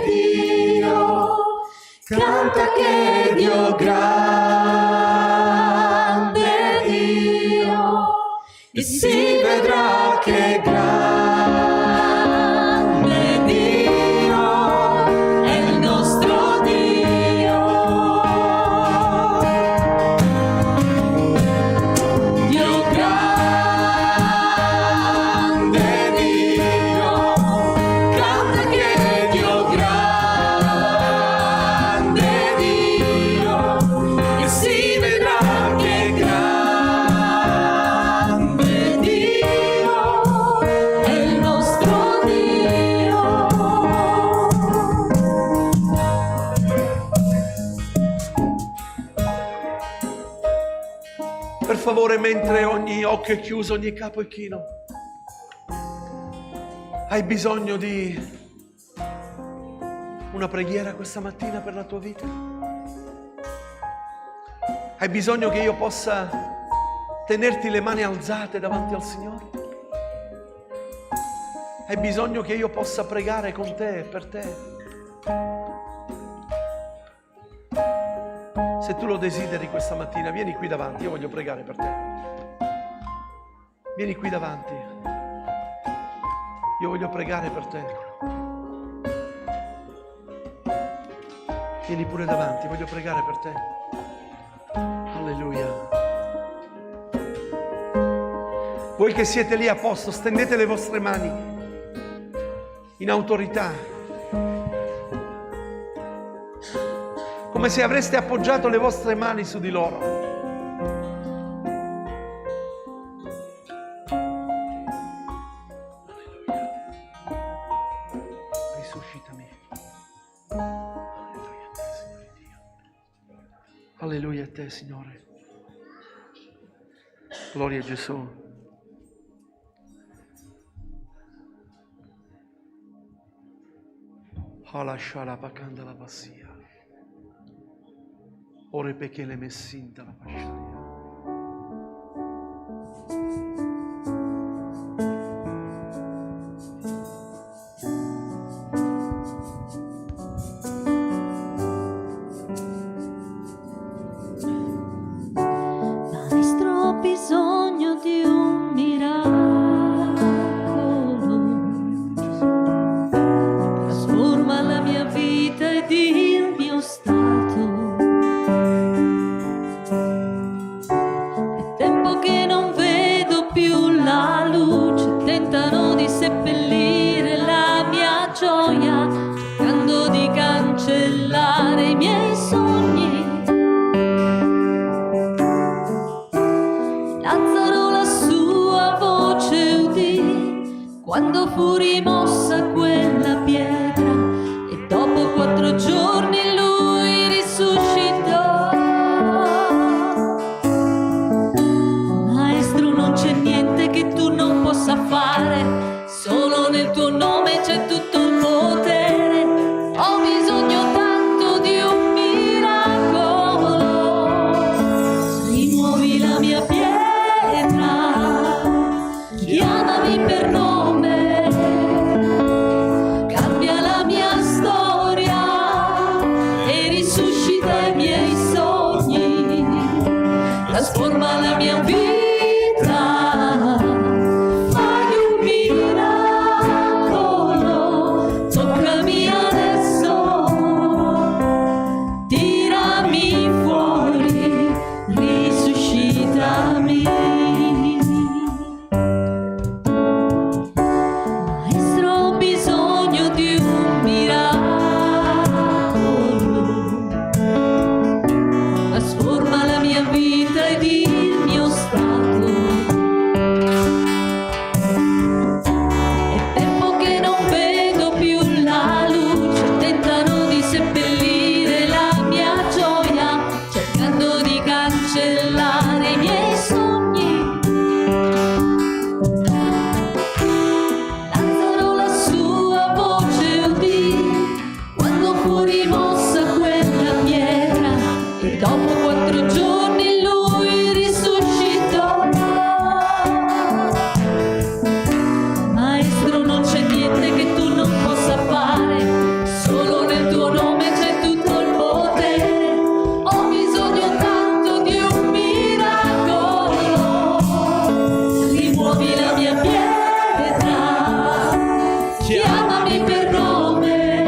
Dio, canta che Dio grande Dio, e si vedrà che grande Dio è il nostro Dio. Dio grande Dio, canta che Dio grande Dio, e si vedrà che grande Dio è il nostro Dio. Per favore, mentre ogni occhio è chiuso, ogni capo è chino, hai bisogno di una preghiera questa mattina per la tua vita? Hai bisogno che io possa tenerti le mani alzate davanti al Signore? Hai bisogno che io possa pregare con te e per te? Se tu lo desideri questa mattina, vieni qui davanti, io voglio pregare per te. Vieni qui davanti, io voglio pregare per te. Vieni pure davanti, voglio pregare per te. Alleluia. Voi che siete lì a posto, stendete le vostre mani in autorità, come se avreste appoggiato le vostre mani su di loro. Risuscitami. Alleluia a te, Signore. Gloria a Gesù. Halashala bakanda la passia. Ore perché le messinta la pasciaria. Maestro, ho bisogno di un miracolo. Trasforma la mia vita ed il mio stato. È tempo che non vedo più la luce, tentano di seppellire la mia gioia, cercando di cancellare i miei sogni. Lazzaro la sua voce udì quando fu rimossa quella pietra, e dopo 4 giorni lui risuscitò. Maestro, non c'è niente che tu non possa fare, solo nel tuo nome c'è tutto il potere. Ho bisogno tanto di un miracolo. Rimuovi la mia pietra, chiamami per nome, cambia la mia storia e risuscita i miei sogni, trasforma la mia vita. Fai un miracolo, toccami adesso, tirami fuori, risuscitami. Maestro, ho bisogno di un miracolo, trasforma la mia vita ed il mio stato. È tempo che non vedo più la luce, tentano di seppellire la mia gioia, cercando di cancellare i miei sogni. Lazzaro la sua voce udì quando fu rimossa quella pietra, e dopo 4 giorni lui risuscitò. Maestro, non c'è niente che tu non possa fare, solo nel tuo nome c'è tutto il potere. Ho bisogno tanto di un miracolo. Rimuovi la mia pietra, chiamami per nome,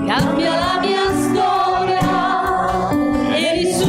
cambia la mia storia e risuscita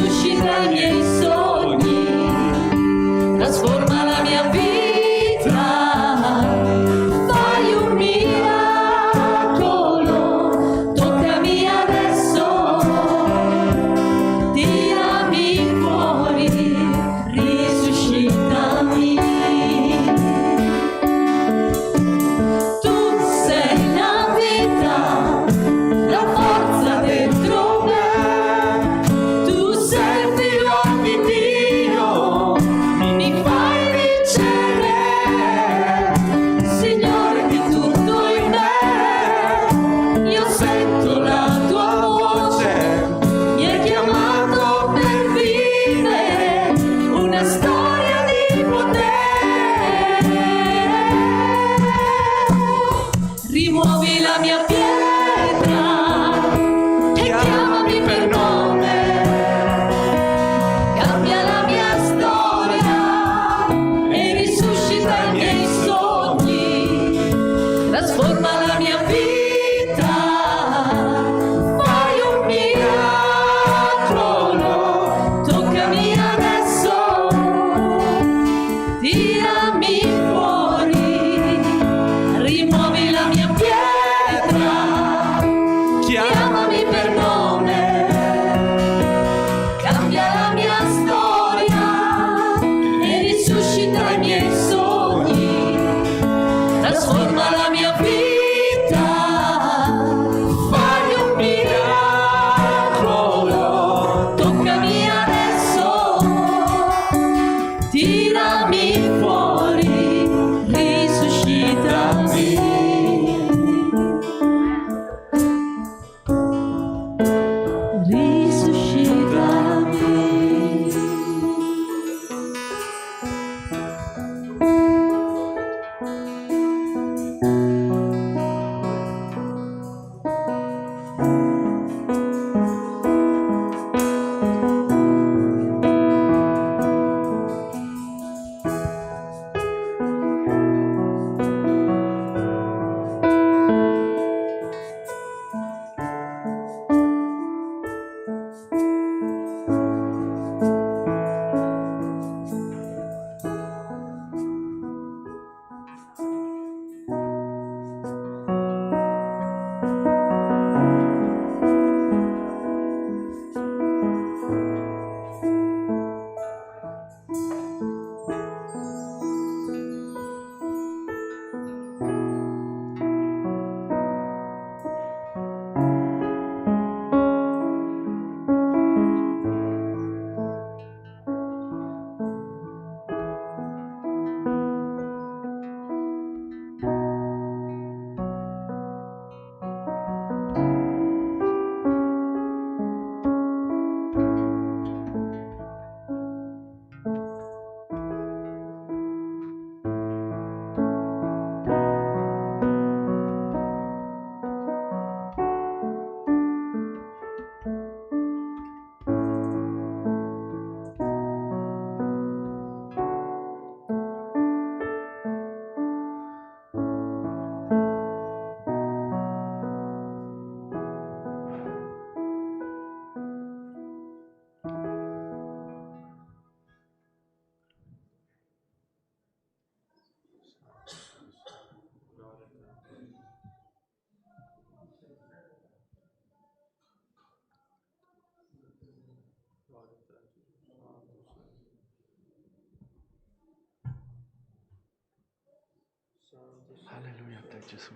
Alleluia a te Gesù.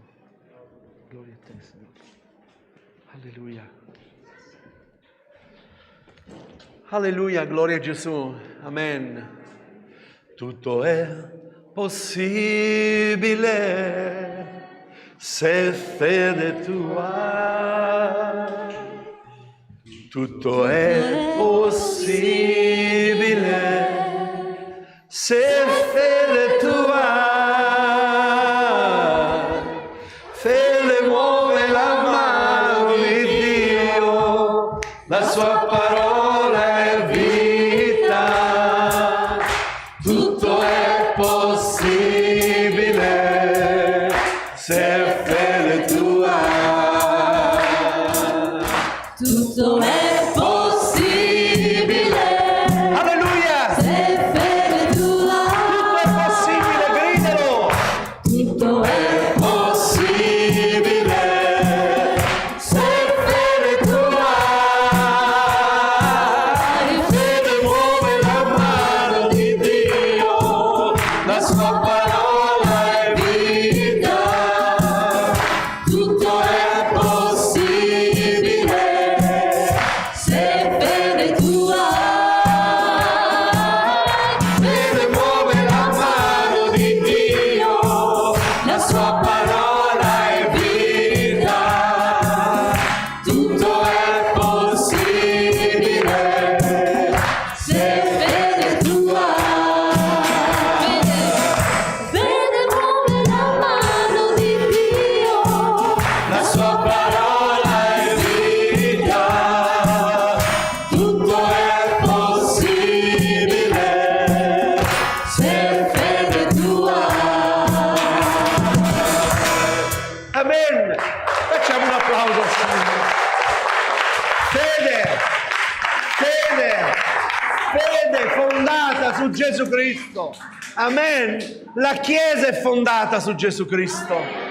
Gloria a te Signore. Alleluia. Alleluia, gloria a Gesù. Amen. Tutto è possibile se fede tu hai. Tutto è possibile se fede tu hai. Fede muove la mano di Dio, la sua parola è vita. Tutto è possibile se fede tu hai. Tutto è possibile. Alleluia! Se fede tu Tutto è hai. possibile, gridalo! Tutto è Possibile se fede tu hai. Fede muove la mano di Dio, la sua parola è vita. Tutto è possibile se fede tu hai. Fede muove la mano di Dio, la sua parola è vita. Tutto è possibile se fede tu hai. Fede muove la mano di Dio. La sua parola è vita. Tutto è possibile se fede tu hai. Amen. Facciamo un applauso al Signore. Fede fondata su Gesù Cristo. Amen. La Chiesa è fondata su Gesù Cristo.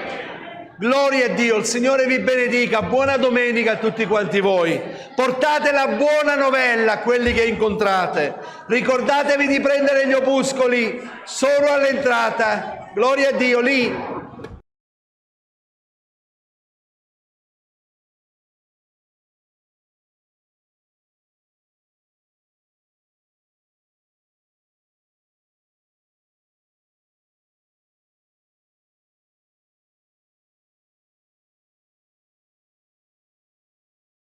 Gloria a Dio, il Signore vi benedica. Buona domenica a tutti quanti voi. Portate la buona novella a quelli che incontrate. Ricordatevi di prendere gli opuscoli solo all'entrata. Gloria a Dio, lì